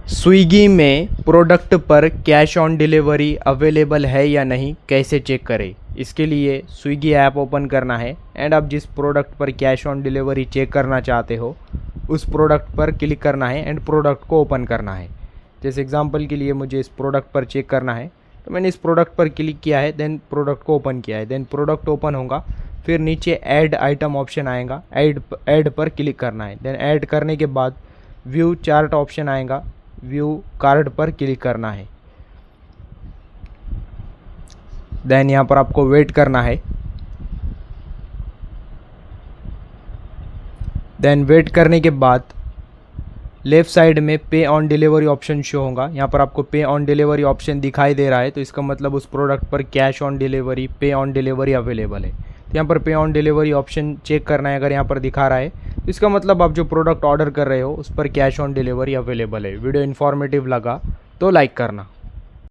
Swiggy में product पर cash on delivery available है या नहीं कैसे चेक करें। इसके लिए स्विगी ऐप ओपन करना है एंड आप जिस प्रोडक्ट पर कैश ऑन डिलीवरी चेक करना चाहते हो उस प्रोडक्ट पर क्लिक करना है एंड प्रोडक्ट को ओपन करना है। जैसे एग्जांपल के लिए मुझे इस प्रोडक्ट पर चेक करना है तो मैंने इस प्रोडक्ट पर क्लिक किया है, देन प्रोडक्ट को ओपन किया है, देन प्रोडक्ट ओपन होगा। फिर नीचे ऐड आइटम ऑप्शन आएगा, ऐड पर क्लिक करना है। देन ऐड करने के बाद व्यू चार्ट ऑप्शन आएगा, व्यू कार्ड पर क्लिक करना है। देन यहाँ पर आपको वेट करना है। देन वेट करने के बाद लेफ़्ट साइड में पे ऑन डिलीवरी ऑप्शन शो होगा। यहाँ पर आपको पे ऑन डिलीवरी ऑप्शन दिखाई दे रहा है तो इसका मतलब उस प्रोडक्ट पर कैश ऑन डिलीवरी, पे ऑन डिलीवरी अवेलेबल है। तो यहाँ पर पे ऑन डिलीवरी ऑप्शन चेक करना है। अगर यहाँ पर दिखा रहा है तो इसका मतलब आप जो प्रोडक्ट ऑर्डर कर रहे हो उस पर कैश ऑन डिलीवरी अवेलेबल है। वीडियो इन्फॉर्मेटिव लगा तो लाइक करना।